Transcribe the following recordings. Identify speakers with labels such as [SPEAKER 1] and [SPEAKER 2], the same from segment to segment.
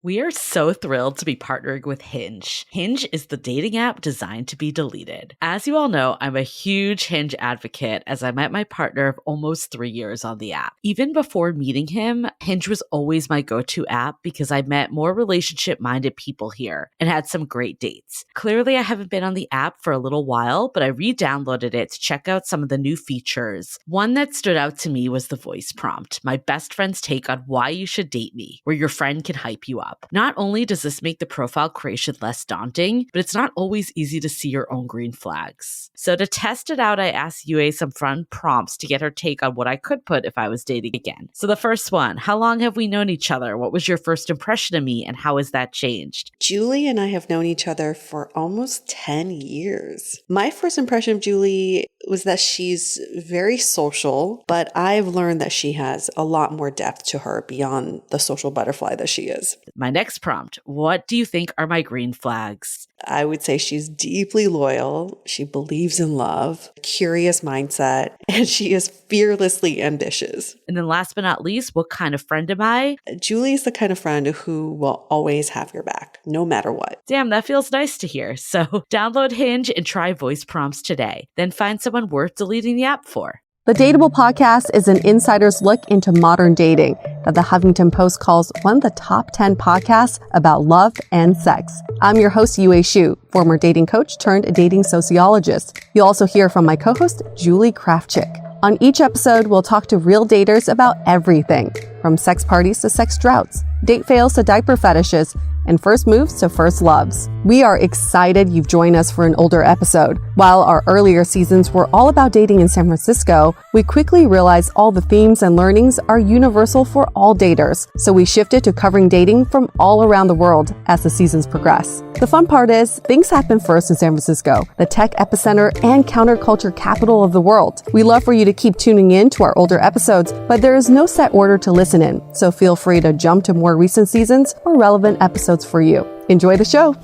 [SPEAKER 1] We are so thrilled to be partnering with Hinge. Hinge is the dating app designed to be deleted. As you all know, I'm a huge Hinge advocate as I met my partner of almost 3 years on the app. Even before meeting him, Hinge was always my go-to app because I met more relationship-minded people here and had some great dates. Clearly, I haven't been on the app for a little while, but I re-downloaded it to check out some of the new features. One that stood out to me was the voice prompt, my best friend's take on why you should date me, where your friend can hype you up. Not only does this make the profile creation less daunting, but it's not always easy to see your own green flags. So to test it out, I asked Yue some fun prompts to get her take on what I could put if I was dating again. So the first one, how long have we known each other? What was your first impression of me and how has that changed?
[SPEAKER 2] Julie and I have known each other for almost 10 years. My first impression of Julie was that she's very social, but I've learned that she has a lot more depth to her beyond the social butterfly that she is.
[SPEAKER 1] My next prompt, what do you think are my green flags?
[SPEAKER 2] I would say she's deeply loyal. She believes in love, curious mindset, and she is fearlessly ambitious.
[SPEAKER 1] And then last but not least, what kind of friend am I?
[SPEAKER 2] Julie is the kind of friend who will always have your back, no matter what.
[SPEAKER 1] Damn, that feels nice to hear. So download Hinge and try voice prompts today. Then find someone worth deleting the app for.
[SPEAKER 3] The DATEABLE podcast is an insider's look into modern dating that the Huffington Post calls one of the top 10 podcasts about love and sex. I'm your host, Yue Xu, former dating coach turned dating sociologist. You'll also hear from my co-host, Julie Krafchick. On each episode, we'll talk to real daters about everything, from sex parties to sex droughts, date fails to diaper fetishes, and first moves to first loves. We are excited you've joined us for an older episode. While our earlier seasons were all about dating in San Francisco, we quickly realized all the themes and learnings are universal for all daters. So we shifted to covering dating from all around the world as the seasons progress. The fun part is, things happen first in San Francisco, the tech epicenter and counterculture capital of the world. We love for you to keep tuning in to our older episodes, but there is no set order to listen in, so feel free to jump to more recent seasons or relevant episodes for you. Enjoy the show.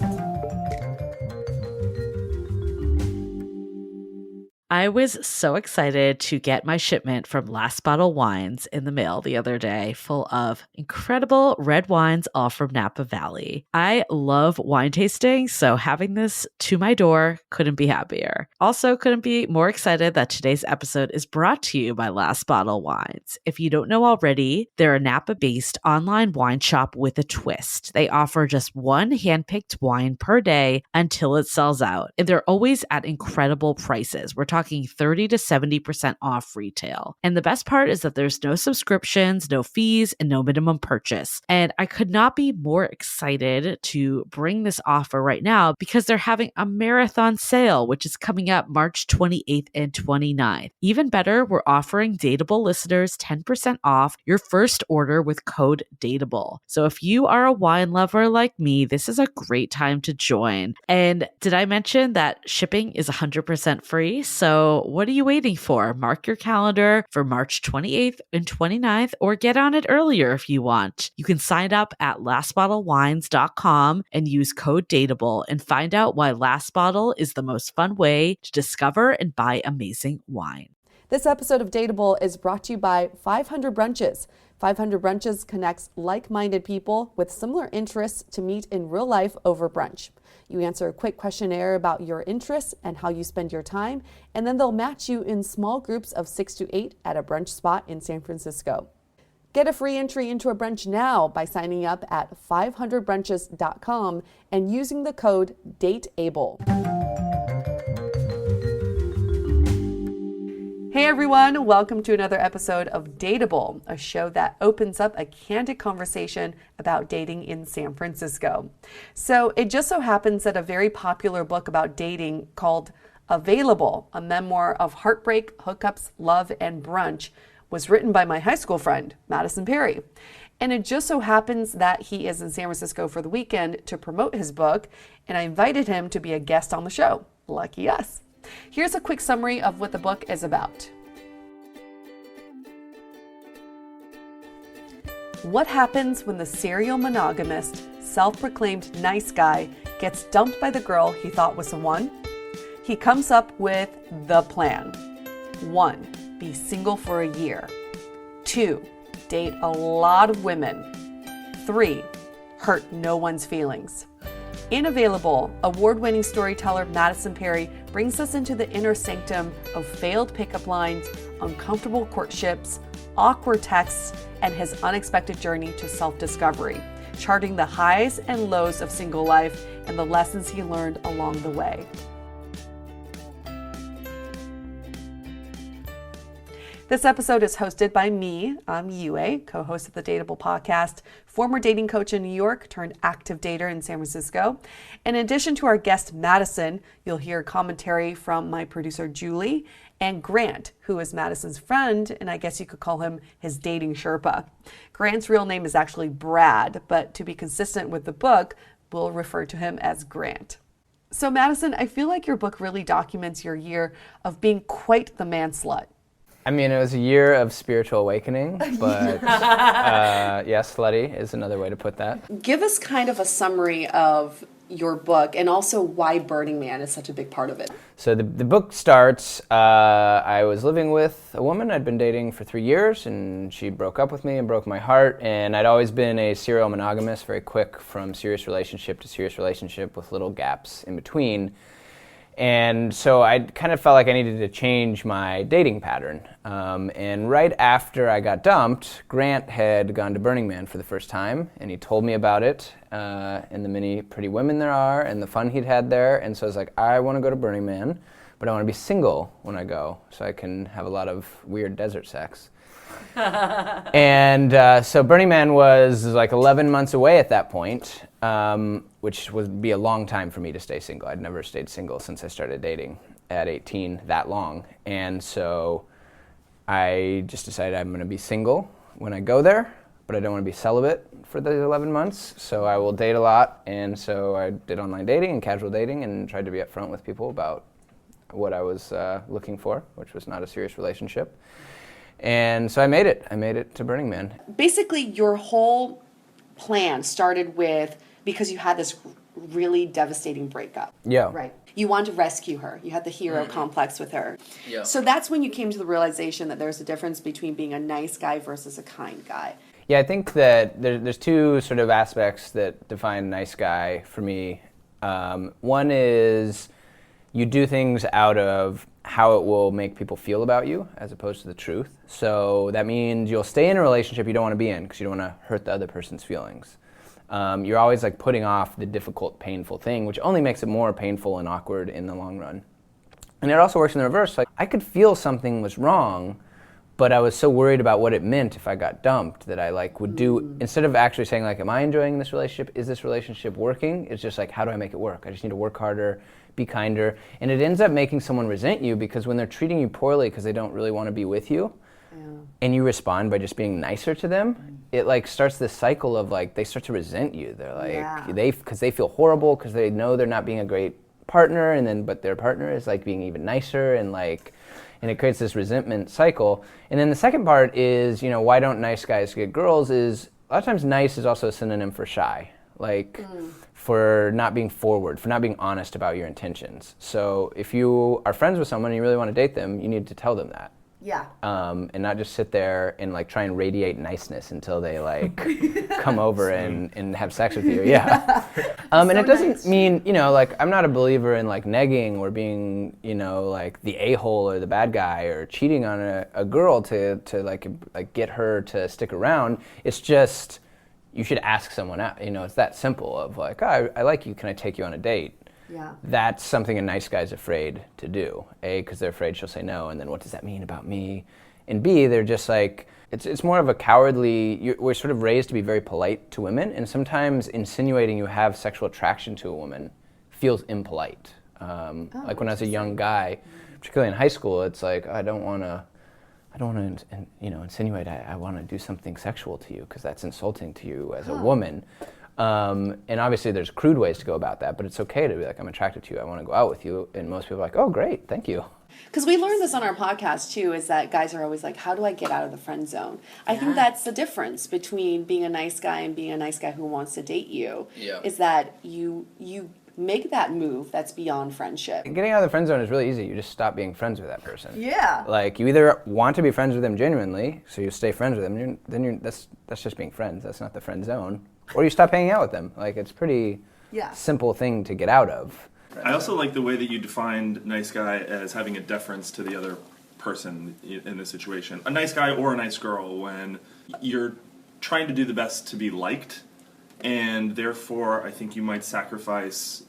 [SPEAKER 1] I was so excited to get my shipment from Last Bottle Wines in the mail the other day, full of incredible red wines, all from Napa Valley. I love wine tasting, so having this to my door couldn't be happier. Also, couldn't be more excited that today's episode is brought to you by Last Bottle Wines. If you don't know already, they're a Napa-based online wine shop with a twist. They offer just one handpicked wine per day until it sells out, and they're always at incredible prices. We're talking 30 to 70% off retail. And the best part is that there's no subscriptions, no fees, and no minimum purchase. And I could not be more excited to bring this offer right now because they're having a marathon sale, which is coming up March 28th and 29th. Even better, we're offering Dateable listeners 10% off your first order with code DATEABLE. So if you are a wine lover like me, this is a great time to join. And did I mention that shipping is 100% free? So what are you waiting for? Mark your calendar for March 28th and 29th, or get on it earlier if you want. You can sign up at lastbottlewines.com and use code DATEABLE and find out why Last Bottle is the most fun way to discover and buy amazing wine.
[SPEAKER 3] This episode of DATEABLE is brought to you by 500 Brunches. 500 Brunches connects like-minded people with similar interests to meet in real life over brunch. You answer a quick questionnaire about your interests and how you spend your time, and then they'll match you in small groups of 6 to 8 at a brunch spot in San Francisco. Get a free entry into a brunch now by signing up at 500brunches.com and using the code DATEABLE. Hey everyone, welcome to another episode of DATEABLE, a show that opens up a candid conversation about dating in San Francisco. So it just so happens that a very popular book about dating called Available, a memoir of heartbreak, hookups, love, and brunch was written by my high school friend, Matteson Perry. And it just so happens that he is in San Francisco for the weekend to promote his book, and I invited him to be a guest on the show. Lucky us. Here's a quick summary of what the book is about. What happens when the serial monogamist, self-proclaimed nice guy, gets dumped by the girl he thought was the one? He comes up with the plan. 1. Be single for a year. 2. Date a lot of women. 3.
[SPEAKER 2] hurt no one's feelings. In Available, award-winning storyteller Matteson Perry brings us into the inner sanctum of failed pickup lines, uncomfortable courtships, awkward texts, and his unexpected journey to self-discovery, charting the highs and lows of single life and the lessons he learned along the way. This episode is hosted by me. I'm Yue, co-host of the DATEABLE podcast, former dating coach in New York turned active dater in San Francisco. In addition to our guest Matteson, you'll hear commentary from my producer Julie and Grant, who is Mattison's friend, and I guess you could call him his dating Sherpa. Grant's real name is actually Brad, but to be consistent with the book, we'll refer to him as Grant. So Matteson, I feel like your book really documents your year of being quite the man slut.
[SPEAKER 4] I mean, it was a year of spiritual awakening, but yeah, slutty is another way to put that.
[SPEAKER 2] Give us kind of a summary of your book and also why Burning Man is such a big part of it.
[SPEAKER 4] So the book starts, I was living with a woman I'd been dating for 3 years, and she broke up with me and broke my heart, and I'd always been a serial monogamist, very quick from serious relationship to serious relationship with little gaps in between. And so I kind of felt like I needed to change my dating pattern. And right after I got dumped, Grant had gone to Burning Man for the first time, and he told me about it and the many pretty women there are and the fun he'd had there. And so I was like, I want to go to Burning Man, but I want to be single when I go so I can have a lot of weird desert sex. And so Burning Man was like 11 months away at that point, which would be a long time for me to stay single. I'd never stayed single since I started dating at 18 that long. And so I just decided I'm going to be single when I go there, but I don't want to be celibate for the 11 months. So I will date a lot. And so I did online dating and casual dating and tried to be upfront with people about what I was looking for, which was not a serious relationship. And so I made it to Burning Man.
[SPEAKER 2] Basically, your whole plan started with because you had this really devastating breakup.
[SPEAKER 4] Yeah.
[SPEAKER 2] Right. You wanted to rescue her. You had the hero complex with her.
[SPEAKER 4] Yeah.
[SPEAKER 2] So that's when you came to the realization that there's a difference between being a nice guy versus a kind guy.
[SPEAKER 4] Yeah, I think that there's two sort of aspects that define nice guy for me. One is you do things out of how it will make people feel about you as opposed to the truth. So that means you'll stay in a relationship you don't want to be in because you don't want to hurt the other person's feelings. You're always like putting off the difficult, painful thing, which only makes it more painful and awkward in the long run. And it also works in the reverse. Like I could feel something was wrong, but I was so worried about what it meant if I got dumped that I like would do, instead of actually saying like, am I enjoying this relationship? Is this relationship working? It's just like, how do I make it work? I just need to work harder, be kinder. And it ends up making someone resent you because when they're treating you poorly because they don't really want to be with you, and you respond by just being nicer to them, it like starts this cycle of like, they start to resent you. They're like, because they feel horrible because they know they're not being a great partner, and then, but their partner is like being even nicer and like, and it creates this resentment cycle. And then the second part is, why don't nice guys get girls is a lot of times nice is also a synonym for shy. Like for not being forward, for not being honest about your intentions. So if you are friends with someone and you really want to date them, you need to tell them that.
[SPEAKER 2] Yeah.
[SPEAKER 4] And not just sit there and like try and radiate niceness until they like come over and have sex with you. Yeah. And it doesn't mean, like I'm not a believer in like negging or being, like the a-hole or the bad guy or cheating on a girl to like get her to stick around. It's just, you should ask someone out. It's that simple of like, oh, I like you, can I take you on a date?
[SPEAKER 2] Yeah.
[SPEAKER 4] That's something a nice guy's afraid to do. A, because they're afraid she'll say no, and then what does that mean about me? And B, they're just like, it's more of a cowardly, we're sort of raised to be very polite to women, and sometimes insinuating you have sexual attraction to a woman feels impolite. Like when I was a young guy, particularly in high school, it's like, I don't want to insinuate I want to do something sexual to you because that's insulting to you as a woman. And obviously there's crude ways to go about that, but it's okay to be like, I'm attracted to you, I want to go out with you. And most people are like, oh, great, thank you.
[SPEAKER 2] Because we learned this on our podcast too, is that guys are always like, how do I get out of the friend zone? I think that's the difference between being a nice guy and being a nice guy who wants to date you, is that you make that move that's beyond friendship.
[SPEAKER 4] Getting out of the friend zone is really easy. You just stop being friends with that person.
[SPEAKER 2] Yeah.
[SPEAKER 4] Like you either want to be friends with them genuinely, so you stay friends with them, that's just being friends. That's not the friend zone. or you stop hanging out with them. Like, it's pretty simple thing to get out of.
[SPEAKER 5] I also like the way that you defined nice guy as having a deference to the other person in this situation. A nice guy or a nice girl, when you're trying to do the best to be liked, and therefore I think you might sacrifice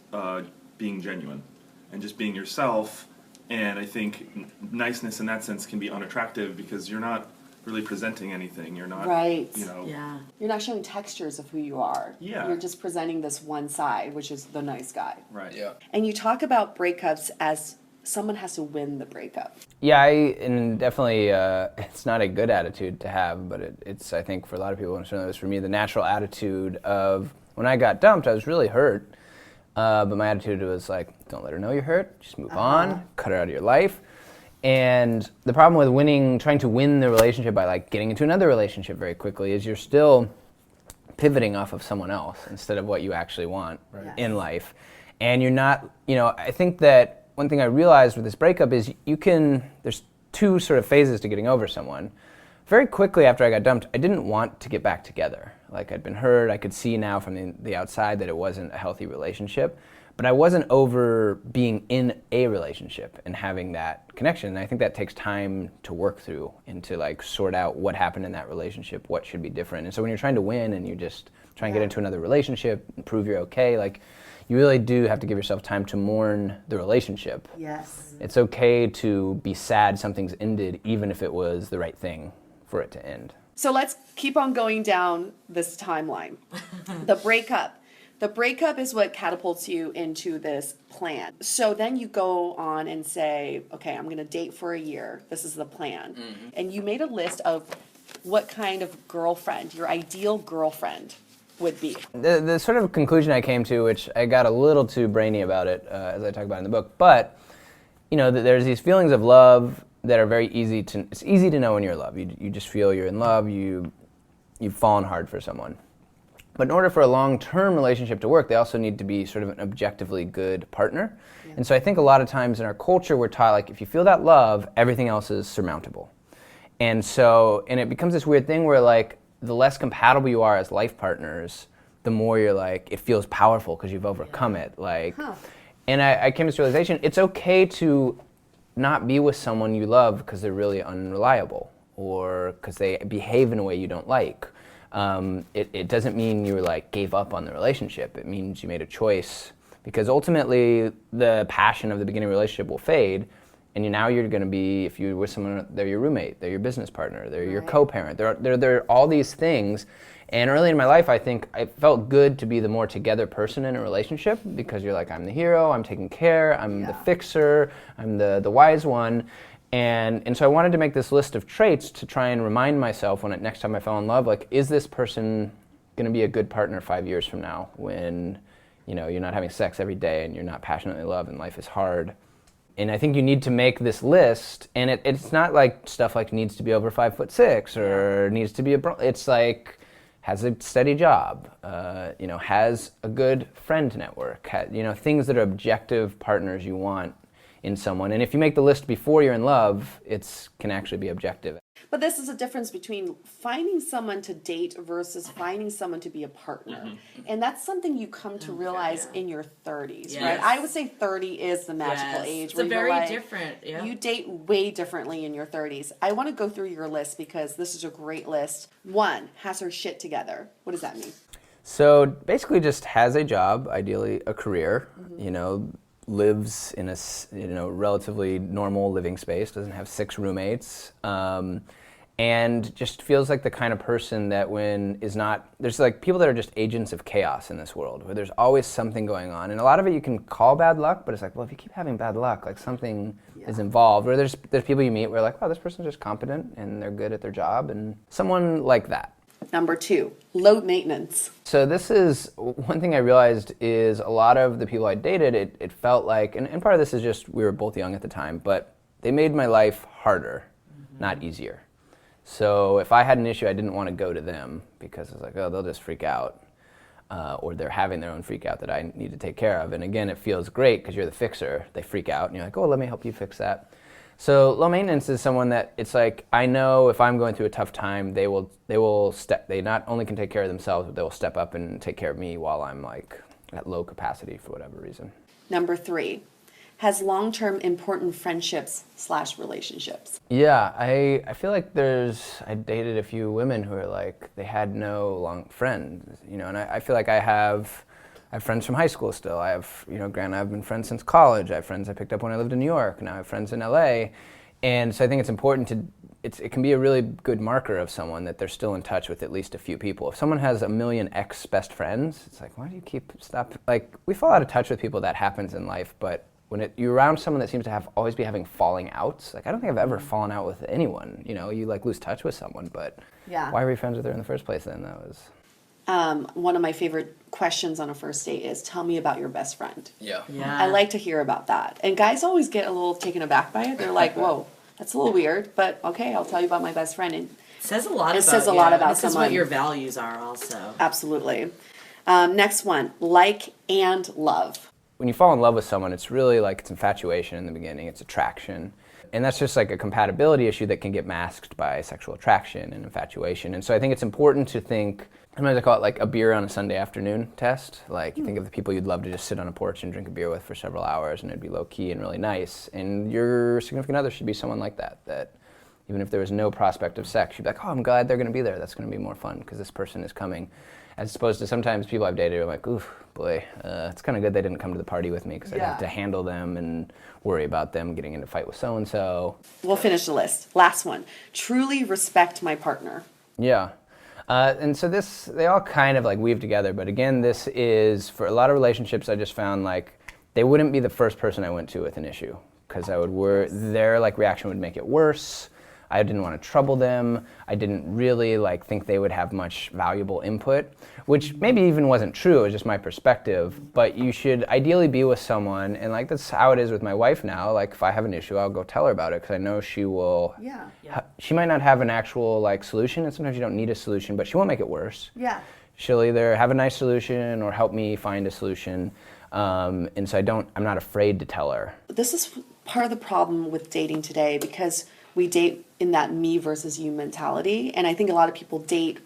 [SPEAKER 5] being genuine and just being yourself. And I think niceness in that sense can be unattractive because you're not really presenting anything. You're not,
[SPEAKER 3] You're not showing textures of who you are.
[SPEAKER 5] Yeah.
[SPEAKER 3] You're just presenting this one side, which is the nice guy.
[SPEAKER 5] Right.
[SPEAKER 4] Yeah.
[SPEAKER 3] And you talk about breakups as someone has to win the breakup.
[SPEAKER 4] Yeah, and definitely it's not a good attitude to have, but it's, I think, for a lot of people, and certainly it was for me, the natural attitude of, when I got dumped, I was really hurt. But my attitude was like, don't let her know you're hurt, just move on, cut her out of your life. And the problem with trying to win the relationship by like getting into another relationship very quickly is you're still pivoting off of someone else instead of what you actually want in life. And you're not, I think that one thing I realized with this breakup is there's two sort of phases to getting over someone. Very quickly after I got dumped, I didn't want to get back together. Like, I'd been hurt, I could see now from the outside that it wasn't a healthy relationship, but I wasn't over being in a relationship and having that connection. And I think that takes time to work through and to like sort out what happened in that relationship, what should be different. And so when you're trying to win and you just try and get into another relationship and prove you're okay, like, you really do have to give yourself time to mourn the relationship.
[SPEAKER 3] Yes.
[SPEAKER 4] It's okay to be sad something's ended, even if it was the right thing for it to end.
[SPEAKER 3] So let's keep on going down this timeline. The breakup. The breakup is what catapults you into this plan. So then you go on and say, okay, I'm going to date for a year. This is the plan. Mm-hmm. And you made a list of what kind of girlfriend, your ideal girlfriend, would be.
[SPEAKER 4] The sort of conclusion I came to, which I got a little too brainy about it, as I talk about in the book, but there's these feelings of love that are very it's easy to know when you're in love. You just feel you're in love, you've fallen hard for someone. But in order for a long-term relationship to work, they also need to be sort of an objectively good partner. Yeah. And so I think a lot of times in our culture, we're taught, like, if you feel that love, everything else is surmountable. And it becomes this weird thing where, like, the less compatible you are as life partners, the more you're like, it feels powerful because you've overcome it. Like, and I came to this realization, it's okay to not be with someone you love because they're really unreliable or because they behave in a way you don't like. It doesn't mean you gave up on the relationship. It means you made a choice, because ultimately the passion of the beginning of a relationship will fade, and now you're going to be, if you're with someone, they're your roommate, they're your business partner, they're your co-parent, they're all these things. And early in my life, I think I felt good to be the more together person in a relationship, because you're like, I'm the hero, I'm taking care, I'm the fixer, I'm the wise one. And so I wanted to make this list of traits to try and remind myself when next time I fell in love, like, is this person going to be a good partner 5 years from now when, you're not having sex every day and you're not passionately in love and life is hard. And I think you need to make this list, and it's not like stuff like needs to be over 5'6" or needs to be it's like has a steady job, has a good friend network, things that are objective partners you want in someone. And if you make the list before you're in love, it can actually be objective.
[SPEAKER 3] But this is a difference between finding someone to date versus finding someone to be a partner. Mm-hmm. And that's something you come to realize in your 30s, right? I would say 30 is the magical age.
[SPEAKER 1] It's very different. Yeah.
[SPEAKER 3] You date way differently in your 30s. I want to go through your list because this is a great list. 1, has her shit together. What does that mean?
[SPEAKER 4] So basically just has a job, ideally a career, lives in a relatively normal living space, doesn't have 6 roommates, and just feels like the kind of person that there's like people that are just agents of chaos in this world, where there's always something going on. And a lot of it you can call bad luck, but it's like, well, if you keep having bad luck, like something is involved. Or there's people you meet where like, wow, this person's just competent and they're good at their job, and someone like that.
[SPEAKER 3] Number 2, low maintenance.
[SPEAKER 4] So this is one thing I realized is a lot of the people I dated, it felt like, and part of this is just we were both young at the time, but they made my life harder, not easier. So if I had an issue, I didn't want to go to them because I was like, oh, they'll just freak out. Or they're having their own freak out that I need to take care of. And again, it feels great because you're the fixer. They freak out and you're like, oh, let me help you fix that. So low maintenance is someone that it's like, I know if I'm going through a tough time, they not only can take care of themselves, but they will step up and take care of me while I'm like at low capacity for whatever reason.
[SPEAKER 3] Number 3, has long-term important friendships/relationships.
[SPEAKER 4] Yeah, I feel like I dated a few women who are like, they had no long friends, and I feel like I have friends from high school still. I have, granted, I've been friends since college. I have friends I picked up when I lived in New York. Now I have friends in LA. And so I think it's important it can be a really good marker of someone that they're still in touch with at least a few people. If someone has a million ex-best friends, it's like, why do you like, we fall out of touch with people, that happens in life, but when you're around someone that seems to always be having falling outs, like I don't think I've ever fallen out with anyone. You like lose touch with someone, but why were you friends with her in the first place then? That was...
[SPEAKER 3] One of my favorite questions on a first date is, tell me about your best friend.
[SPEAKER 4] Yeah.
[SPEAKER 3] I like to hear about that. And guys always get a little taken aback by it. They're like, whoa, that's a little weird, but okay, I'll tell you about my best friend. And
[SPEAKER 1] It says a lot about
[SPEAKER 3] someone.
[SPEAKER 1] This is what your values are also.
[SPEAKER 3] Absolutely. Next one, like and love.
[SPEAKER 4] When you fall in love with someone, it's really like it's infatuation in the beginning, it's attraction. And that's just like a compatibility issue that can get masked by sexual attraction and infatuation. And so I think it's important to think, sometimes I call it like a beer on a Sunday afternoon test. Like you think of the people you'd love to just sit on a porch and drink a beer with for several hours, and it'd be low key and really nice. And your significant other should be someone like that even if there was no prospect of sex, you'd be like, oh, I'm glad they're gonna be there. That's gonna be more fun because this person is coming. As opposed to sometimes people I've dated, I'm like, oof, boy, it's kind of good they didn't come to the party with me because I'd have to handle them and worry about them getting into a fight with so-and-so.
[SPEAKER 3] We'll finish the list. Last one, truly respect my partner.
[SPEAKER 4] Yeah. And so they all kind of like weave together, but again, this is, for a lot of relationships, I just found like they wouldn't be the first person I went to with an issue because I would their like reaction would make it worse. I didn't want to trouble them. I didn't really like think they would have much valuable input, which maybe even wasn't true. It was just my perspective. But you should ideally be with someone, and like that's how it is with my wife now. Like if I have an issue, I'll go tell her about it because I know she will. Yeah. She might not have an actual like solution, and sometimes you don't need a solution, but she won't make it worse.
[SPEAKER 3] Yeah.
[SPEAKER 4] She'll either have a nice solution or help me find a solution. And so I'm not afraid to tell her.
[SPEAKER 3] This is part of the problem with dating today because we date in that me versus you mentality. And I think a lot of people date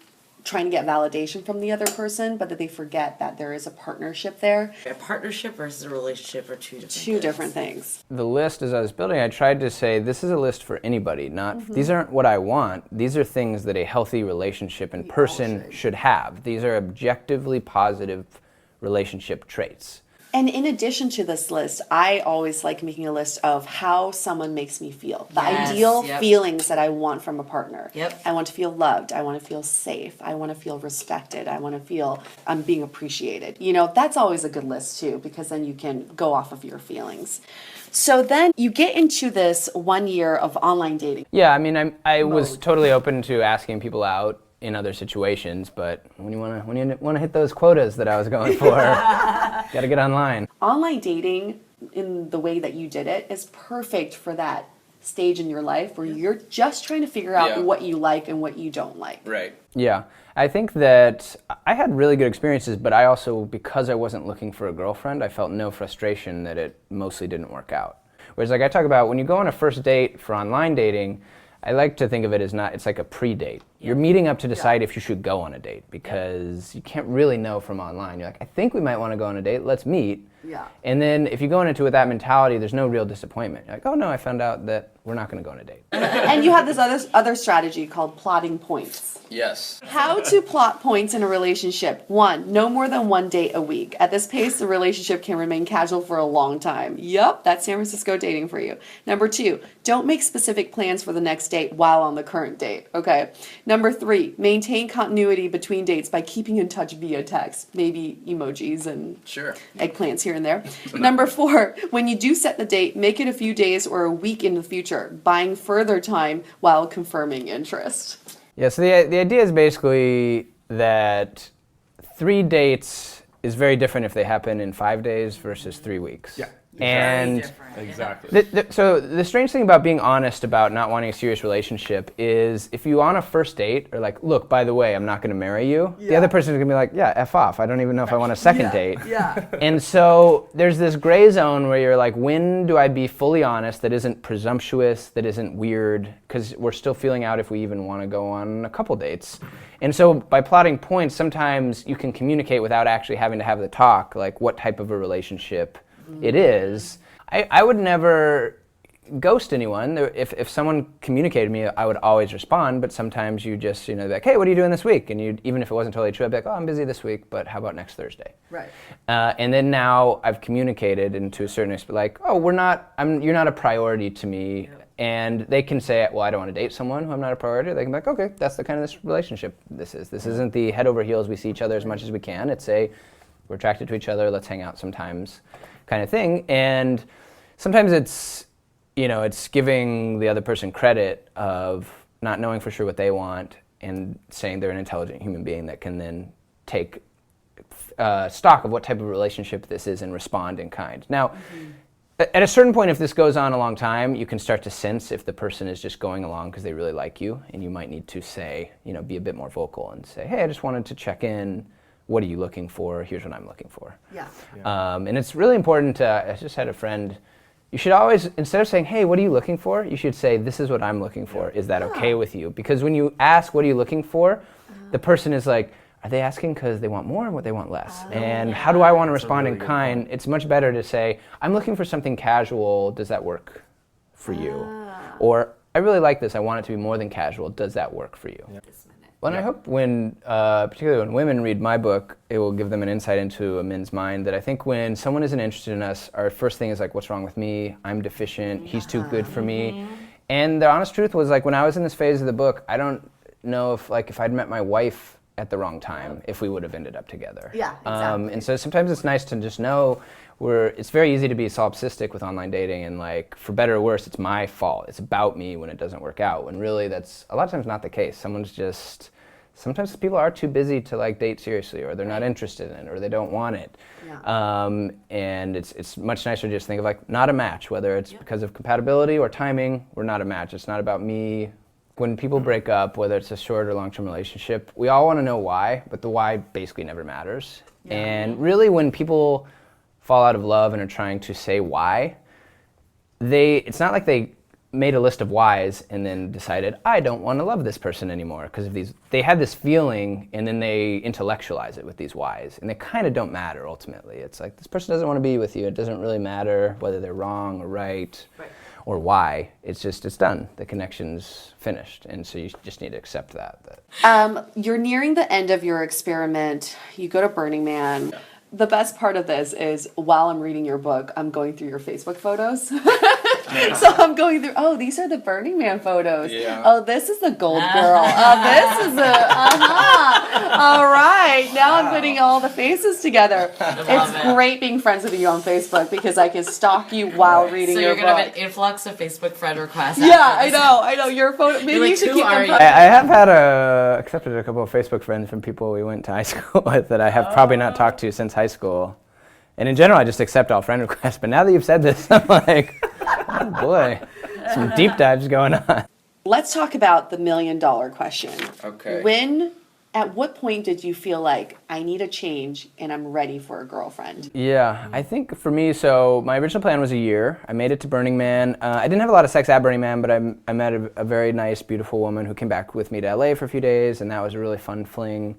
[SPEAKER 3] trying to get validation from the other person, but that they forget that there is a partnership there.
[SPEAKER 1] A partnership versus a relationship are two
[SPEAKER 3] different things.
[SPEAKER 4] The list, as I was building, I tried to say, this is a list for anybody. These aren't what I want. These are things that a healthy relationship and person should have. These are objectively positive relationship traits.
[SPEAKER 3] And in addition to this list, I always like making a list of how someone makes me feel. The ideal feelings that I want from a partner. I want to feel loved. I want to feel safe. I want to feel respected. I want to feel I'm being appreciated. That's always a good list too, because then you can go off of your feelings. So then you get into this 1 year of online dating.
[SPEAKER 4] Yeah, I mean, I was totally open to asking people out in other situations, but when you want to hit those quotas that I was going for, got to get online.
[SPEAKER 3] Online dating, in the way that you did it, is perfect for that stage in your life where you're just trying to figure out what you like and what you don't like.
[SPEAKER 4] Right. Yeah. I think that I had really good experiences, but I also, because I wasn't looking for a girlfriend, I felt no frustration that it mostly didn't work out. Whereas like I talk about, when you go on a first date for online dating, I like to think of it as it's like a pre-date. You're meeting up to decide if you should go on a date because you can't really know from online. You're like, I think we might want to go on a date, let's meet.
[SPEAKER 3] Yeah.
[SPEAKER 4] And then if you go into it with that mentality, there's no real disappointment. You're like, oh no, I found out that we're not going to go on a date.
[SPEAKER 3] And you have this other strategy called plotting points.
[SPEAKER 4] Yes.
[SPEAKER 3] How to plot points in a relationship. 1, no more than 1 date a week. At this pace, the relationship can remain casual for a long time. Yup, that's San Francisco dating for you. Number 2, don't make specific plans for the next date while on the current date. Okay. Number 3, maintain continuity between dates by keeping in touch via text. Maybe emojis and eggplants here and there. Number 4, when you do set the date, make it a few days or a week in the future, buying further time while confirming interest.
[SPEAKER 4] Yeah, so the idea is basically that 3 dates is very different if they happen in 5 days versus 3 weeks. And
[SPEAKER 5] Exactly.
[SPEAKER 4] so the strange thing about being honest about not wanting a serious relationship is if you on a first date are like, look, by the way, I'm not going to marry you, the other person is going to be like, yeah, F off. I don't even know if I want a second date.
[SPEAKER 1] Yeah.
[SPEAKER 4] And so there's this gray zone where you're like, when do I be fully honest that isn't presumptuous, that isn't weird, because we're still feeling out if we even want to go on a couple dates. And so by plotting points, sometimes you can communicate without actually having to have the talk, like what type of a relationship it is. I would never ghost anyone. If someone communicated me, I would always respond, but sometimes you just, be like, hey, what are you doing this week? And even if it wasn't totally true, I'd be like, oh, I'm busy this week, but how about next Thursday?
[SPEAKER 1] Right.
[SPEAKER 4] And then now I've communicated, and to a certain extent, like, oh, you're not a priority to me. Yeah. And they can say, well, I don't want to date someone who I'm not a priority. They can be like, okay, that's the kind of this relationship this is. This isn't the head over heels, we see each other as much as we can. It's we're attracted to each other, let's hang out sometimes kind of thing. And sometimes it's giving the other person credit of not knowing for sure what they want and saying they're an intelligent human being that can then take stock of what type of relationship this is and respond in kind. Now, at a certain point, if this goes on a long time, you can start to sense if the person is just going along because they really like you, and you might need to say, be a bit more vocal and say, hey, I just wanted to check in. What are you looking for? Here's what I'm looking for.
[SPEAKER 1] Yeah.
[SPEAKER 4] And it's really important I just had a friend, you should always, instead of saying, hey, what are you looking for? You should say, this is what I'm looking for. Is that okay with you? Because when you ask, what are you looking for? The person is like, are they asking because they want more or what they want less? And how do I want to respond in kind? It's much better to say, I'm looking for something casual. Does that work for you? Or I really like this. I want it to be more than casual. Does that work for you? Yeah. Well, and I hope particularly when women read my book, it will give them an insight into a man's mind that I think when someone isn't interested in us, our first thing is like, what's wrong with me? I'm deficient. He's too good for me. And the honest truth was, like, when I was in this phase of the book, I don't know if I'd met my wife at the wrong time, if we would have ended up together.
[SPEAKER 1] Yeah, exactly.
[SPEAKER 4] And so sometimes it's nice to just know it's very easy to be solipsistic with online dating, and like, for better or worse, it's my fault. It's about me when it doesn't work out, when really that's a lot of times not the case. Sometimes people are too busy to like date seriously, or they're not interested in it, or they don't want it. Yeah. And it's much nicer to just think of like, not a match, whether it's because of compatibility or timing, we're not a match. It's not about me. When people break up, whether it's a short or long-term relationship, we all want to know why, but the why basically never matters. Yeah. And really, when people fall out of love and are trying to say why, it's not like they made a list of whys and then decided, I don't want to love this person anymore because of these. They had this feeling, and then they intellectualize it with these whys, and they kind of don't matter ultimately. It's like, this person doesn't want to be with you. It doesn't really matter whether they're wrong or right. Or why. It's done. The connection's finished. And so you just need to accept that.
[SPEAKER 3] You're nearing the end of your experiment. You go to Burning Man. Yeah. The best part of this is, while I'm reading your book, I'm going through your Facebook photos. So I'm going through, these are the Burning Man photos. Yeah. Oh, this is the gold girl. This is all right. Now I'm putting all the faces together. It's great being friends with you on Facebook because I can stalk you while reading your book. So you're going to have an influx of Facebook friend requests. Yeah, I know. Your photo. Maybe you should keep them.
[SPEAKER 4] I have had accepted a couple of Facebook friends from people we went to high school with that I have probably not talked to since high school. And in general, I just accept all friend requests. But now that you've said this, I'm like, oh boy, some deep dives going on.
[SPEAKER 3] Let's talk about the $1 million question.
[SPEAKER 4] Okay.
[SPEAKER 3] At what point did you feel like, I need a change and I'm ready for a girlfriend?
[SPEAKER 4] Yeah, I think for me, so my original plan was a year. I made it to Burning Man. I didn't have a lot of sex at Burning Man, but I met a very nice, beautiful woman who came back with me to LA for a few days, and that was a really fun fling.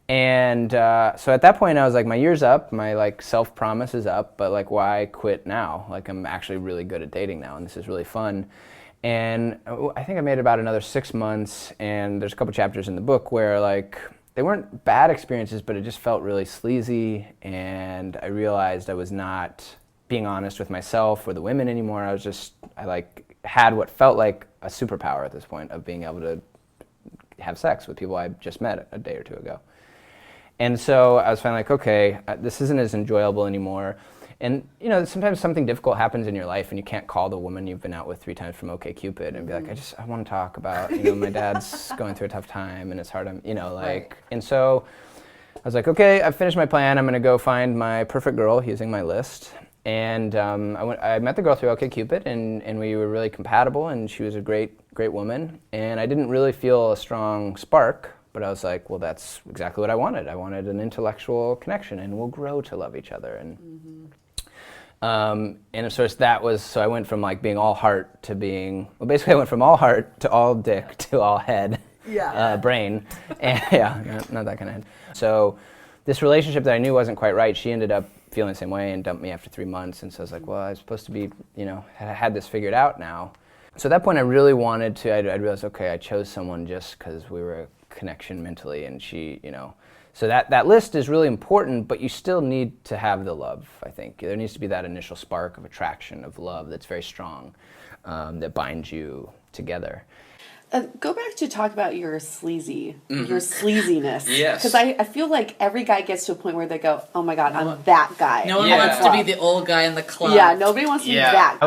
[SPEAKER 4] And so at that point, I was like, my year's up, my self-promise is up, but why quit now? I'm actually really good at dating now, and this is really fun. And I think I made about another 6 months, and there's a couple chapters in the book where they weren't bad experiences, but it just felt really sleazy, and I realized I was not being honest with myself or the women anymore. I had what felt like a superpower at this point of being able to have sex with people I just met a day or two ago. And so I was finally okay, this isn't as enjoyable anymore. And, sometimes something difficult happens in your life and you can't call the woman you've been out with 3 times from OkCupid and be like, I want to talk about, my dad's going through a tough time and it's hard, right. And so I was like, okay, I've finished my plan. I'm going to go find my perfect girl using my list. And I met the girl through OkCupid, and we were really compatible, and she was a great woman. And I didn't really feel a strong spark, but I was like, well, that's exactly what I wanted. I wanted an intellectual connection, and we'll grow to love each other. And of course so I went from like being all heart to being, well, basically I went from all heart to all dick to all head, brain, and not that kind of head. So this relationship that I knew wasn't quite right, she ended up feeling the same way and dumped me after 3 months. And so I was like, well, I was supposed to be, had this figured out now. So at that point I really wanted to, I realized, okay, I chose someone just because we were a connection mentally, and she, so that list is really important, but you still need to have the love, I think. There needs to be that initial spark of attraction, of love that's very strong, that binds you together.
[SPEAKER 3] Go back to talk about your sleaziness.
[SPEAKER 4] Yes.
[SPEAKER 3] Because I feel like every guy gets to a point where they go, oh my God, I'm that guy.
[SPEAKER 1] No one wants to be the old guy in the club.
[SPEAKER 3] Yeah, nobody wants to be that guy.
[SPEAKER 4] I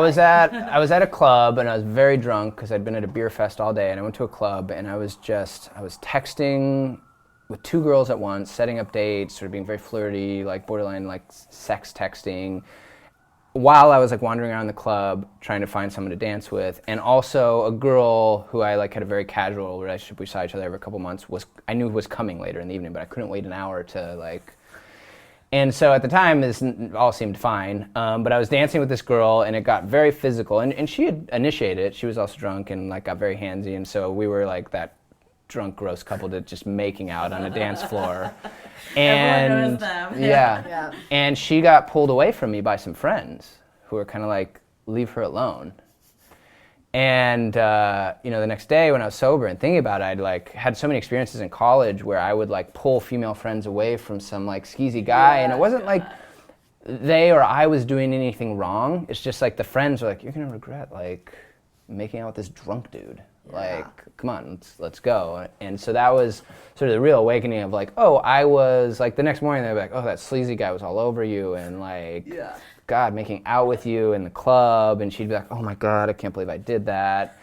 [SPEAKER 4] was at a club, and I was very drunk because I'd been at a beer fest all day, and I went to a club, and I was texting with 2 girls at once, setting up dates, sort of being very flirty, like borderline like sex texting, while I was like wandering around the club trying to find someone to dance with. And also a girl who I like had a very casual relationship, we saw each other every couple months, I knew was coming later in the evening, but I couldn't wait an hour to like. And so at the time this all seemed fine, but I was dancing with this girl, and it got very physical, and she had initiated it. She was also drunk and like got very handsy, and so we were like that drunk, gross couple that just making out on a dance floor. And
[SPEAKER 1] everyone knows them.
[SPEAKER 4] Yeah. And she got pulled away from me by some friends who were kind of like, leave her alone. And the next day when I was sober and thinking about it, I'd like had so many experiences in college where I would like pull female friends away from some like skeezy guy, and it wasn't like they or I was doing anything wrong. It's just like the friends were like, you're gonna regret like making out with this drunk dude. Like, come on, let's go. And so that was sort of the real awakening of like, oh, I was like, the next morning they'd be like, oh, that sleazy guy was all over you, and like, God, making out with you in the club. And she'd be like, oh my God, I can't believe I did that.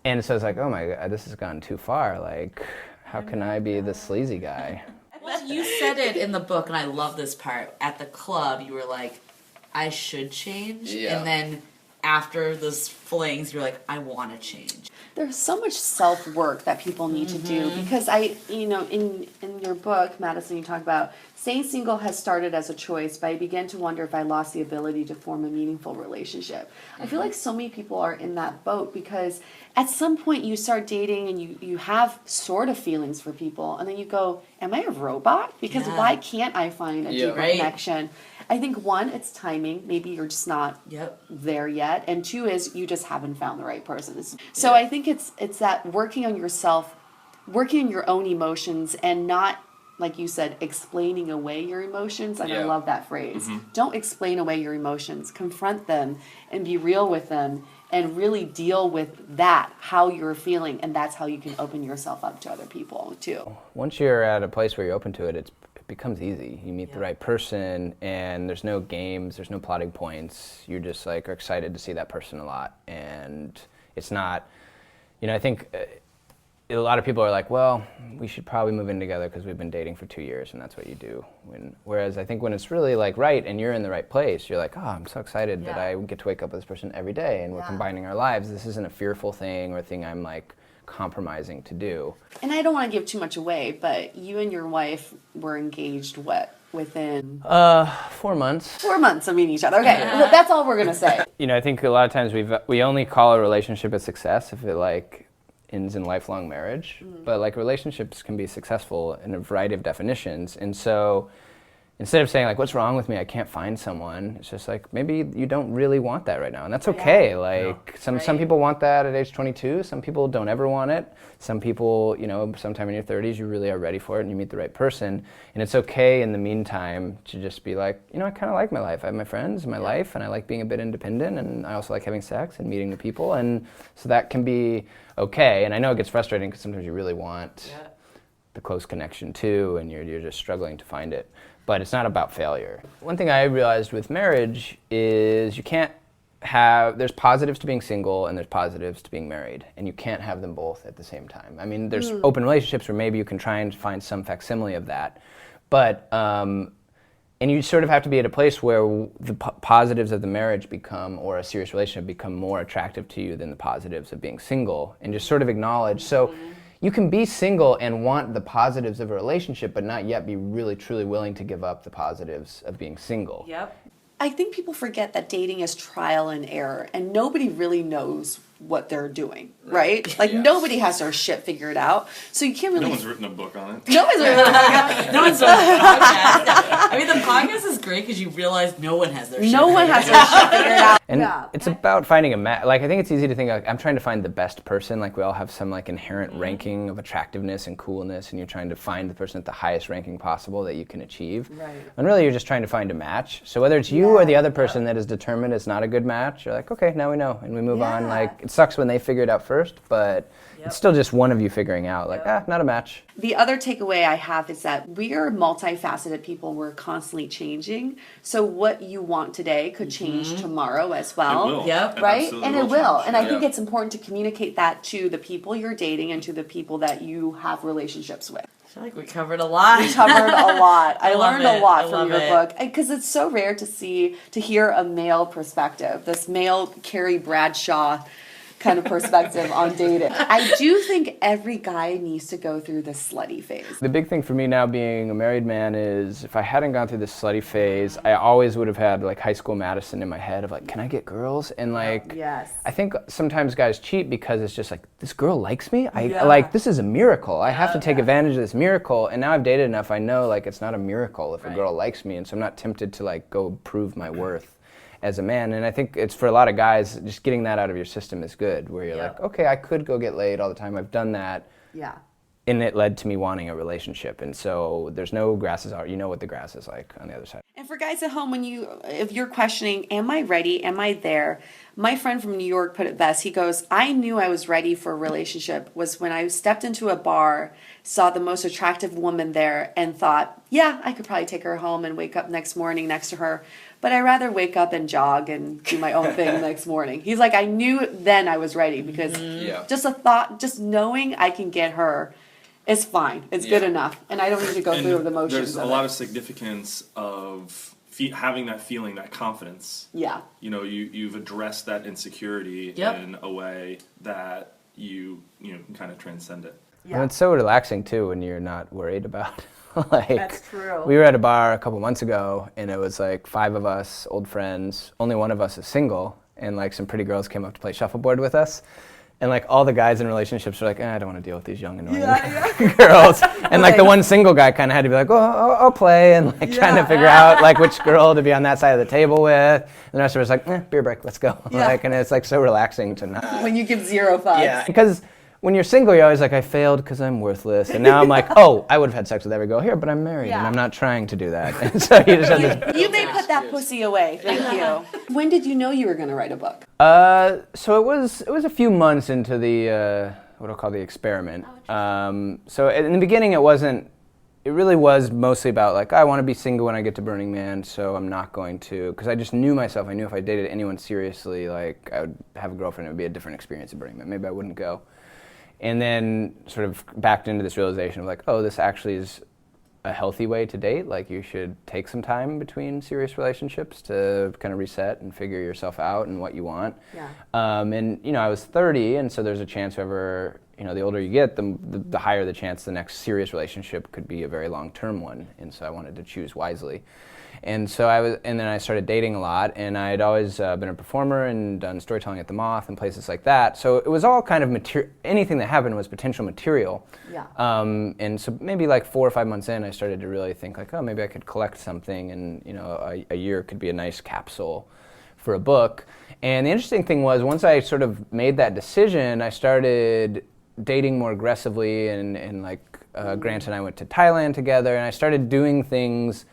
[SPEAKER 4] And so it's like, oh my God, this has gone too far. Like, how can I be the sleazy guy?
[SPEAKER 1] Well, you said it in the book, and I love this part. At the club, you were like, I should change.
[SPEAKER 4] Yeah.
[SPEAKER 1] And then after those flings, you're like, I want to change.
[SPEAKER 3] There's so much self-work that people need to do, because in your book, Matteson, you talk about staying single has started as a choice, but I began to wonder if I lost the ability to form a meaningful relationship. I feel like so many people are in that boat, because at some point you start dating and you have sort of feelings for people, and then you go, am I a robot? Because why can't I find a deeper connection? I think 1, it's timing. Maybe you're just not there yet. And 2 is you just haven't found the right person. So I think it's that working on yourself, working on your own emotions, and not, like you said, explaining away your emotions. And I love that phrase. Don't explain away your emotions. Confront them and be real with them, and really deal with that, how you're feeling. And that's how you can open yourself up to other people too.
[SPEAKER 4] Once you're at a place where you're open to it, it becomes easy. You meet the right person, and there's no games, there's no plotting points. You're just like are excited to see that person a lot, and it's not, I think a lot of people are like, well, we should probably move in together because we've been dating for 2 years, and that's what you do. Whereas I think when it's really like right and you're in the right place, you're like, oh, I'm so excited that I get to wake up with this person every day, and we're combining our lives. This isn't a fearful thing or a thing I'm like compromising to do.
[SPEAKER 3] And I don't want to give too much away, but you and your wife were engaged within
[SPEAKER 4] 4 months.
[SPEAKER 3] 4 months of meeting each other. Okay, that's all we're gonna say.
[SPEAKER 4] I think a lot of times we only call a relationship a success if it like ends in lifelong marriage. But like relationships can be successful in a variety of definitions, and so instead of saying like, what's wrong with me, I can't find someone, it's just like, maybe you don't really want that right now, and that's okay. Some people want that at age 22, some people don't ever want it, some people, sometime in your 30s you really are ready for it and you meet the right person, and it's okay in the meantime to just be like, I kind of like my life, I have my friends, my life, and I like being a bit independent, and I also like having sex and meeting new people, and so that can be okay. And I know it gets frustrating because sometimes you really want the close connection too, and you're just struggling to find it. But it's not about failure. One thing I realized with marriage is there's positives to being single and there's positives to being married, and you can't have them both at the same time. I mean, there's open relationships where maybe you can try and find some facsimile of that, but And you sort of have to be at a place where the positives of the marriage become, or a serious relationship become more attractive to you than the positives of being single, and just sort of acknowledge. So you can be single and want the positives of a relationship, but not yet be really, truly willing to give up the positives of being single.
[SPEAKER 1] Yep.
[SPEAKER 2] I think people forget that dating is trial and error, and nobody really knows what they're doing, right? Like, nobody has their shit figured out, so you can't really...
[SPEAKER 5] No one's written a book on it.
[SPEAKER 2] No one's written a book on it.
[SPEAKER 1] No one's done a podcast. I mean, the podcast is great because you realize no one has their shit
[SPEAKER 2] No one has their shit figured out.
[SPEAKER 4] And it's about finding a match. Like, I think it's easy to think, like, I'm trying to find the best person. Like, we all have some, like, inherent ranking of attractiveness and coolness, and you're trying to find the person at the highest ranking possible that you can achieve.
[SPEAKER 2] Right.
[SPEAKER 4] And really, you're just trying to find a match. So whether it's you or the other person that is determined it's not a good match, you're like, okay, now we know, and we move on. Like, it sucks when they figure it out first, but it's still just one of you figuring out, like, not a match.
[SPEAKER 2] The other takeaway I have is that we are multifaceted people. We're constantly changing. So what you want today could change tomorrow as well.
[SPEAKER 5] It will.
[SPEAKER 1] Yep.
[SPEAKER 5] It
[SPEAKER 2] Right?
[SPEAKER 5] absolutely
[SPEAKER 2] And it will.
[SPEAKER 5] change.
[SPEAKER 2] And I think it's important to communicate that to the people you're dating and to the people that you have relationships with.
[SPEAKER 1] I feel like we covered a lot.
[SPEAKER 2] We covered a lot. I
[SPEAKER 1] love
[SPEAKER 2] learned a
[SPEAKER 1] it.
[SPEAKER 2] lot
[SPEAKER 1] I
[SPEAKER 2] from
[SPEAKER 1] love
[SPEAKER 2] your
[SPEAKER 1] it.
[SPEAKER 2] book because it's so rare to hear a male perspective, this male Carrie Bradshaw kind of perspective on dating. I do think every guy needs to go through the slutty phase.
[SPEAKER 4] The big thing for me now being a married man is if I hadn't gone through this slutty phase, I always would have had like high school Madison in my head of like, can I get girls? And like, I think sometimes guys cheat because it's just like, this girl likes me? Like, this is a miracle. I have to take advantage of this miracle. And now I've dated enough, I know like it's not a miracle if a girl likes me. And so I'm not tempted to like go prove my worth as a man. And I think it's for a lot of guys, just getting that out of your system is good, where you're like, okay, I could go get laid all the time. I've done that.
[SPEAKER 2] Yeah.
[SPEAKER 4] And it led to me wanting a relationship. And so there's no grasses are, you know what the grass is like on the other side.
[SPEAKER 2] And for guys at home, if you're questioning, am I ready? Am I there? My friend from New York put it best. He goes, I knew I was ready for a relationship was when I stepped into a bar, saw the most attractive woman there, and thought, yeah, I could probably take her home and wake up next morning next to her. But I'd rather wake up and jog and do my own thing next morning. He's like, I knew then I was ready because just a thought, just knowing I can get her is fine. It's good enough. And I don't need to go through the motions.
[SPEAKER 5] There's a lot of significance of having that feeling, that confidence.
[SPEAKER 2] Yeah.
[SPEAKER 5] You know, you've addressed that insecurity in a way that you can kind of transcend it.
[SPEAKER 2] Yeah.
[SPEAKER 4] And it's so relaxing too when you're not worried about like,
[SPEAKER 2] that's true.
[SPEAKER 4] We were at a bar a couple months ago and it was like 5 of us, old friends, only one of us is single, and like some pretty girls came up to play shuffleboard with us. And like all the guys in relationships were like, I don't want to deal with these young annoying girls. And like the one single guy kind of had to be like, I'll play, and like trying to figure out like which girl to be on that side of the table with. And the rest of us like, beer break, let's go. Like, and it's like so relaxing to not.
[SPEAKER 2] When you give 0 fucks.
[SPEAKER 4] Yeah, because when you're single, you're always like, I failed because I'm worthless. And now I'm like, I would have had sex with every girl here, but I'm married and I'm not trying to do that. And so you just have this.
[SPEAKER 2] You may put that pussy away. Thank you. When did you know you were going to write a book?
[SPEAKER 4] So it was a few months into the what I'll call the experiment. So in the beginning, it really was mostly about like, I want to be single when I get to Burning Man, so I'm not going to, because I just knew myself. I knew if I dated anyone seriously, like I would have a girlfriend, it would be a different experience at Burning Man. Maybe I wouldn't go. And then sort of backed into this realization of like, this actually is a healthy way to date. Like you should take some time between serious relationships to kind of reset and figure yourself out and what you want.
[SPEAKER 2] Yeah.
[SPEAKER 4] And I was 30, and so there's a chance whoever, the older you get, the higher the chance the next serious relationship could be a very long-term one. And so I wanted to choose wisely. And so then I started dating a lot, and I had always been a performer and done storytelling at the Moth and places like that. So it was all kind of anything that happened was potential material.
[SPEAKER 2] Yeah.
[SPEAKER 4] And so maybe like 4 or 5 months in, I started to really think like, maybe I could collect something, and a year could be a nice capsule for a book. And the interesting thing was, once I sort of made that decision, I started dating more aggressively, and like Grant and I went to Thailand together, and I started doing things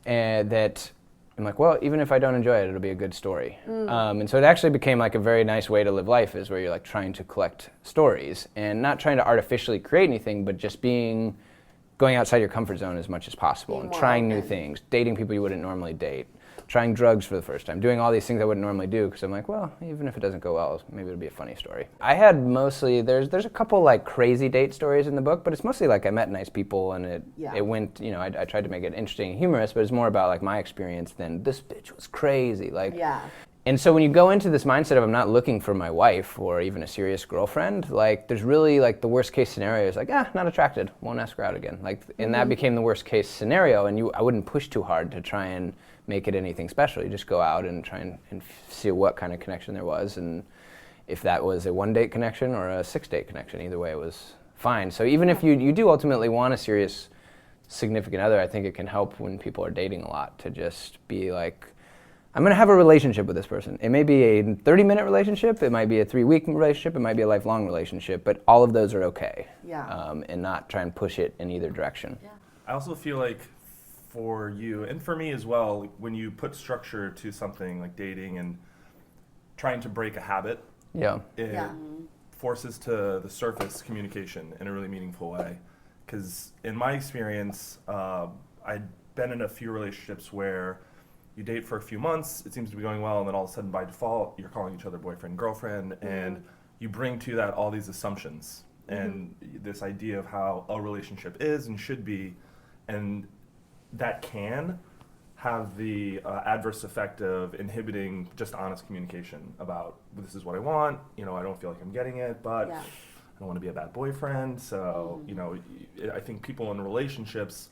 [SPEAKER 4] that I'm like, well, even if I don't enjoy it, it'll be a good story. And so it actually became like a very nice way to live life, is where you're like trying to collect stories and not trying to artificially create anything, but just being going outside your comfort zone as much as possible and trying new things, dating people you wouldn't normally date, trying drugs for the first time, doing all these things I wouldn't normally do because I'm like, well, even if it doesn't go well, maybe it'll be a funny story. I had mostly, there's a couple like crazy date stories in the book, but it's mostly like I met nice people and it went, you know, I tried to make it interesting and humorous, but it's more about like my experience than this bitch was crazy. Like, and so when you go into this mindset of I'm not looking for my wife or even a serious girlfriend, like there's really like the worst case scenario is like, not attracted, won't ask her out again. Like, and that became the worst case scenario, and I wouldn't push too hard to try and make it anything special. You just go out and try and see what kind of connection there was, and if that was a 1-date connection or a 6-date connection, either way it was fine. So even if you do ultimately want a serious significant other, I think it can help when people are dating a lot to just be like, I'm going to have a relationship with this person. It may be a 30-minute relationship, it might be a 3-week relationship, it might be a lifelong relationship, but all of those are okay. And not try and push it in either direction.
[SPEAKER 5] I also feel like for you, and for me as well, when you put structure to something like dating and trying to break a habit, it forces to the surface communication in a really meaningful way. Because in my experience, I'd been in a few relationships where you date for a few months, it seems to be going well, and then all of a sudden by default, you're calling each other boyfriend and girlfriend, and you bring to that all these assumptions and this idea of how a relationship is and should be, and that can have the adverse effect of inhibiting just honest communication about, this is what I want, you know, I don't feel like I'm getting it, but I don't want to be a bad boyfriend. So, you know, I think people in relationships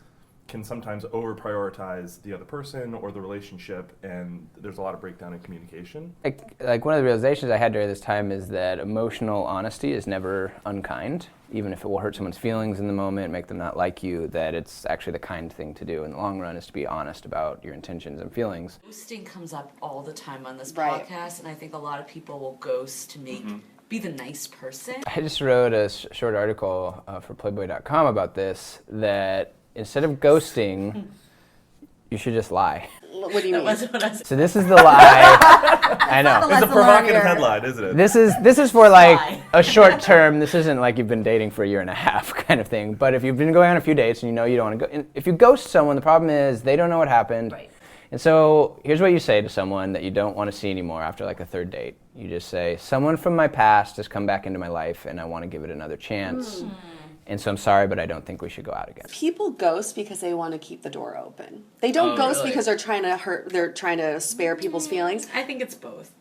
[SPEAKER 5] can sometimes over-prioritize the other person or the relationship, and there's a lot of breakdown in communication.
[SPEAKER 4] Like one of the realizations I had during this time is that emotional honesty is never unkind. Even if it will hurt someone's feelings in the moment, make them not like you, that it's actually the kind thing to do in the long run is to be honest about your intentions and feelings.
[SPEAKER 1] Ghosting comes up all the time on this podcast, and I think a lot of people will ghost to make be the nice person.
[SPEAKER 4] I just wrote a short article for Playboy.com about this, that instead of ghosting, you should just lie.
[SPEAKER 2] What do you mean?
[SPEAKER 4] So this is the lie. I know.
[SPEAKER 5] It's a provocative headline, isn't it?
[SPEAKER 4] This is for like a short term. This isn't like you've been dating for a year and a half kind of thing. But if you've been going on a few dates and you know you don't want to go, if you ghost someone, the problem is they don't know what happened. Right. And so here's what you say to someone that you don't want to see anymore after like a third date. You just say, someone from my past has come back into my life and I want to give it another chance. And so I'm sorry, but I don't think we should go out again.
[SPEAKER 2] People ghost because they want to keep the door open. They don't ghost because they're trying to spare people's feelings.
[SPEAKER 1] I think it's both.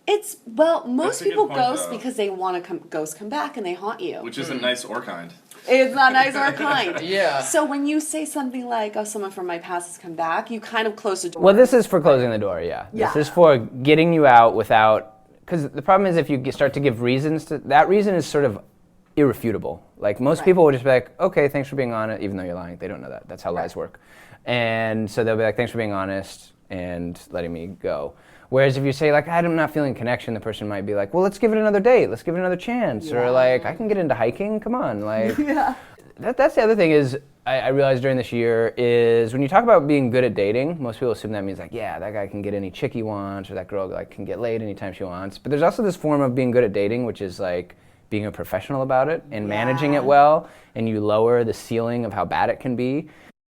[SPEAKER 2] Most people ghost because they want to come back and they haunt you.
[SPEAKER 5] Which isn't nice or kind.
[SPEAKER 2] It's not nice or kind. So when you say something like, oh, someone from my past has come back, you kind of close the door.
[SPEAKER 4] Well, this is for closing the door, This is for getting you out without, because the problem is if you start to give reasons, that reason is sort of irrefutable. Like most people will just be like, okay, thanks for being honest, even though you're lying. They don't know that. That's how lies work. And so they'll be like, thanks for being honest and letting me go. Whereas if you say like, I'm not feeling connection, the person might be like, well, let's give it another date. Let's give it another chance. Or like, I can get into hiking. Come on. Like, that's the other thing is I realized during this year is when you talk about being good at dating, most people assume that means like, that guy can get any chick he wants, or that girl like can get laid anytime she wants. But there's also this form of being good at dating, which is like being a professional about it and managing it well, and you lower the ceiling of how bad it can be.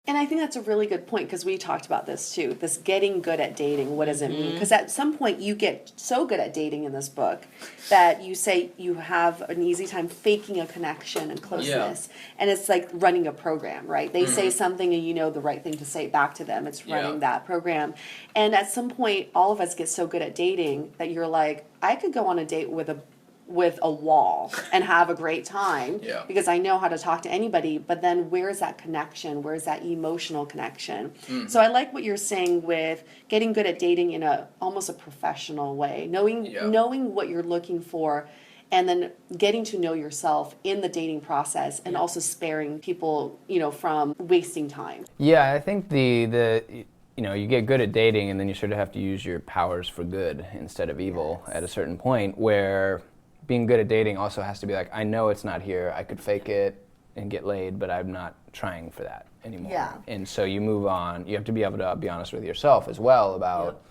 [SPEAKER 2] And I think that's a really good point, because we talked about this too, this getting good at dating. What does it mean? Because at some point you get so good at dating in this book that you say you have an easy time faking a connection and closeness. And it's like running a program, right? They say something and you know the right thing to say back to them. It's running that program. And at some point, all of us get so good at dating that you're like, I could go on a date with a wall and have a great time because I know how to talk to anybody, but then where's that connection? Where's that emotional connection? So I like what you're saying with getting good at dating in almost a professional way, knowing what you're looking for, and then getting to know yourself in the dating process, and also sparing people, from wasting time.
[SPEAKER 4] Yeah, I think the you get good at dating and then you sort of have to use your powers for good instead of evil at a certain point, where being good at dating also has to be like, I know it's not here. I could fake it and get laid, but I'm not trying for that anymore. Yeah. And so you move on. You have to be able to be honest with yourself as well about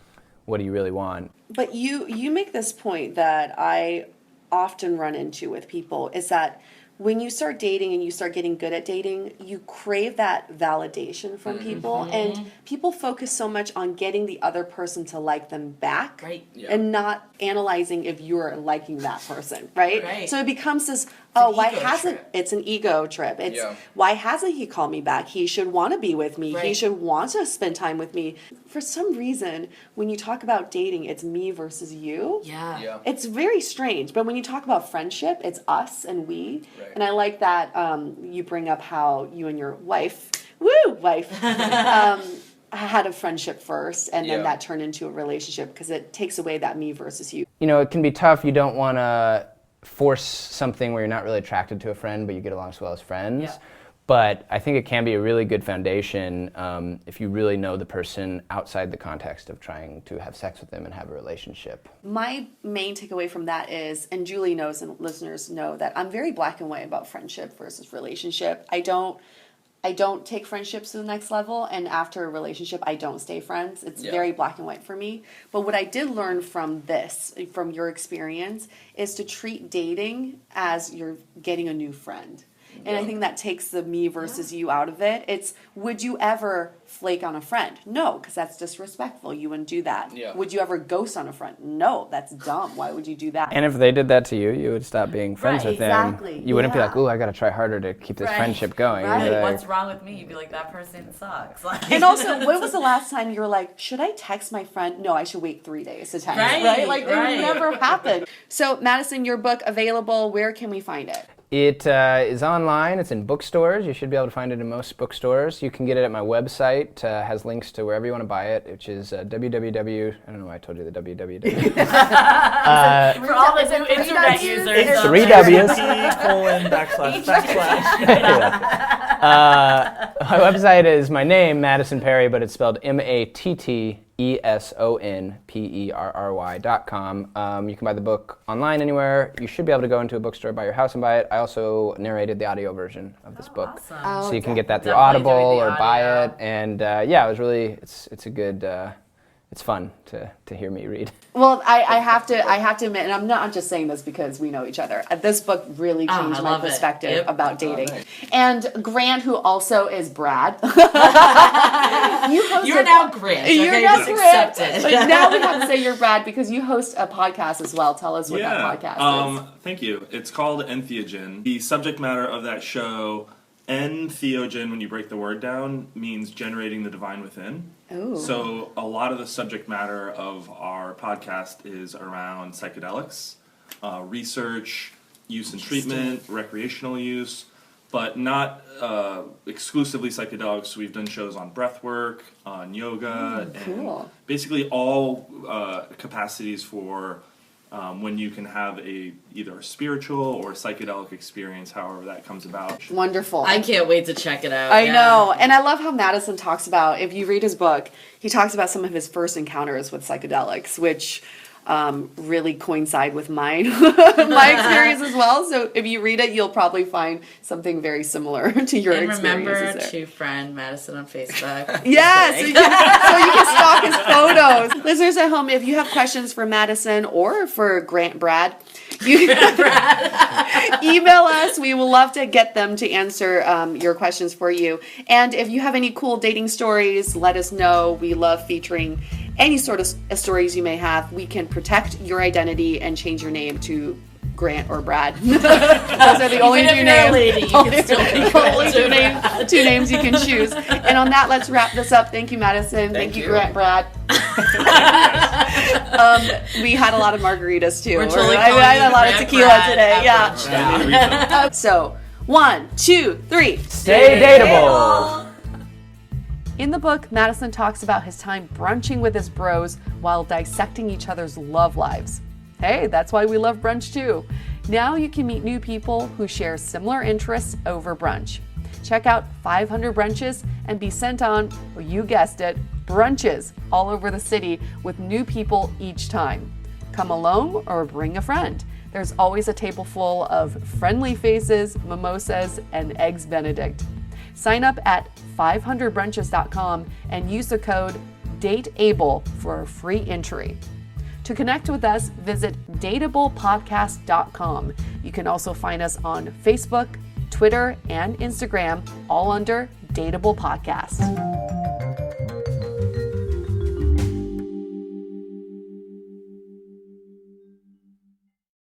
[SPEAKER 4] what do you really want.
[SPEAKER 2] But you make this point that I often run into with people, is that when you start dating and you start getting good at dating, you crave that validation from people. And people focus so much on getting the other person to like them back,
[SPEAKER 1] Right.
[SPEAKER 5] Yeah.
[SPEAKER 2] and not analyzing if you're liking that person, right?
[SPEAKER 1] Right.
[SPEAKER 2] So it becomes this,
[SPEAKER 1] an
[SPEAKER 2] why
[SPEAKER 1] ego
[SPEAKER 2] hasn't,
[SPEAKER 1] trip.
[SPEAKER 2] it's an ego trip. It's,
[SPEAKER 4] Yeah.
[SPEAKER 2] why hasn't he called me back? He should want to be with me. He
[SPEAKER 1] Right.
[SPEAKER 2] should want to spend time with me. For some reason, when you talk about dating, it's me versus you.
[SPEAKER 1] Yeah.
[SPEAKER 4] Yeah.
[SPEAKER 2] It's very strange, but when you talk about friendship, it's us and we.
[SPEAKER 4] Right.
[SPEAKER 2] And I like that you bring up how you and your wife, had a friendship first, and then
[SPEAKER 4] Yeah.
[SPEAKER 2] that turned into a relationship, because it takes away that me versus you.
[SPEAKER 4] You know, it can be tough. You don't want to force something where you're not really attracted to a friend, but you get along so well as friends.
[SPEAKER 1] Yeah.
[SPEAKER 4] But I think it can be a really good foundation if you really know the person outside the context of trying to have sex with them and have a relationship.
[SPEAKER 2] My main takeaway from that is, and Julie knows and listeners know, that I'm very black and white about friendship versus relationship. I don't take friendships to the next level, and after a relationship, I don't stay friends. It's very black and white for me. But what I did learn from your experience, is to treat dating as you're getting a new friend. And I think that takes the me versus you out of it. It's, would you ever flake on a friend? No, because that's disrespectful. You wouldn't do that.
[SPEAKER 4] Yeah.
[SPEAKER 2] Would you ever ghost on a friend? No, that's dumb. Why would you do that?
[SPEAKER 4] And if they did that to you, you would stop being friends
[SPEAKER 1] Right,
[SPEAKER 4] with them.
[SPEAKER 2] exactly,
[SPEAKER 4] You wouldn't be
[SPEAKER 2] yeah.
[SPEAKER 4] like, ooh, I got to try harder to keep this
[SPEAKER 1] Right.
[SPEAKER 4] friendship going.
[SPEAKER 2] Right.
[SPEAKER 4] You'd be like,
[SPEAKER 1] What's wrong with me? You'd be like, that person sucks. Like,
[SPEAKER 2] And also, when was the last time you were like, should I text my friend? No, I should wait 3 days to text.
[SPEAKER 1] Right,
[SPEAKER 2] Like,
[SPEAKER 1] right.
[SPEAKER 2] it never happened. So, Madison, your book available. Where can we find it?
[SPEAKER 4] It is online. It's in bookstores. You should be able to find it in most bookstores. You can get it at my website. Has links to wherever you want to buy it, which is www. I don't know why I told you the www.
[SPEAKER 1] for all the new internet users.
[SPEAKER 2] It's
[SPEAKER 1] out
[SPEAKER 4] 3
[SPEAKER 1] there.
[SPEAKER 4] W's. My website is my name, Matteson Perry, but it's spelled MatteSonPerry.com. You can buy the book online anywhere. You should be able to go into a bookstore by your house and buy it. I also narrated the audio version of this book,
[SPEAKER 1] Awesome.
[SPEAKER 4] so you can get that through
[SPEAKER 1] Definitely
[SPEAKER 4] Audible
[SPEAKER 1] doing
[SPEAKER 4] or
[SPEAKER 1] the
[SPEAKER 4] buy
[SPEAKER 1] audio.
[SPEAKER 4] it. And yeah, it was really it's a good. It's fun to hear me read.
[SPEAKER 2] Well, I have to admit, and I'm not just saying this because we know each other. This book really
[SPEAKER 1] I
[SPEAKER 2] changed my
[SPEAKER 1] love it.
[SPEAKER 2] perspective
[SPEAKER 1] Yep.
[SPEAKER 2] about dating. And Grant, who also is Brad,
[SPEAKER 1] You're now Grant.
[SPEAKER 2] You're
[SPEAKER 1] okay?
[SPEAKER 2] now
[SPEAKER 1] Just
[SPEAKER 2] Grant.
[SPEAKER 1] accept it.
[SPEAKER 2] But now we have to say you're Brad because you host a podcast as well. Tell us what that podcast is.
[SPEAKER 5] Thank you. It's called Entheogen. The subject matter of that show, entheogen, when you break the word down, means generating the divine within.
[SPEAKER 2] Ooh.
[SPEAKER 5] So a lot of the subject matter of our podcast is around psychedelics, research, use and treatment, recreational use, but not exclusively psychedelics. We've done shows on breath work, on yoga,
[SPEAKER 2] cool.
[SPEAKER 5] and basically all capacities for when you can have either a spiritual or psychedelic experience, however that comes about.
[SPEAKER 2] Wonderful.
[SPEAKER 1] I can't wait to check it out.
[SPEAKER 2] I
[SPEAKER 1] yeah.
[SPEAKER 2] know. And I love how Madison talks about, if you read his book, he talks about some of his first encounters with psychedelics, which really coincide with mine, my experience as well. So if you read it, you'll probably find something very similar to your
[SPEAKER 1] And remember
[SPEAKER 2] experiences there.
[SPEAKER 1] to friend Madison on Facebook.
[SPEAKER 2] Yes, so you can stalk his photos. Listeners at home, if you have questions for Madison or for Grant Brad, you email us. We will love to get them to answer your questions for you. And if you have any cool dating stories, let us know. We love featuring any sort of stories you may have. We can protect your identity and change your name to Grant or Brad. Those are the only
[SPEAKER 1] Even
[SPEAKER 2] two
[SPEAKER 1] if you're a
[SPEAKER 2] names.
[SPEAKER 1] lady, you can still be Grant
[SPEAKER 2] Only
[SPEAKER 1] or
[SPEAKER 2] two
[SPEAKER 1] Brad.
[SPEAKER 2] names you can choose. And on that, let's wrap this up. Thank you, Madison. Thank you,
[SPEAKER 4] you.
[SPEAKER 2] Grant, Brad. We had a lot of margaritas too.
[SPEAKER 1] We're totally
[SPEAKER 2] I
[SPEAKER 1] calling
[SPEAKER 2] had
[SPEAKER 1] you
[SPEAKER 2] a lot of
[SPEAKER 1] Grant
[SPEAKER 2] tequila
[SPEAKER 1] Brad
[SPEAKER 2] today.
[SPEAKER 1] at
[SPEAKER 2] Yeah.
[SPEAKER 1] Brunch now.
[SPEAKER 2] So 1, 2, 3.
[SPEAKER 4] Stay dateable.
[SPEAKER 2] In the book, Madison talks about his time brunching with his bros while dissecting each other's love lives. Hey, that's why we love brunch too. Now you can meet new people who share similar interests over brunch. Check out 500 brunches and be sent on, well, you guessed it, brunches all over the city with new people each time. Come alone or bring a friend. There's always a table full of friendly faces, mimosas, and eggs Benedict. Sign up at 500brunches.com and use the code DATEABLE for a free entry.
[SPEAKER 3] To connect with us, visit dateablepodcast.com. You can also find us on Facebook, Twitter, and Instagram, all under Dateable Podcast.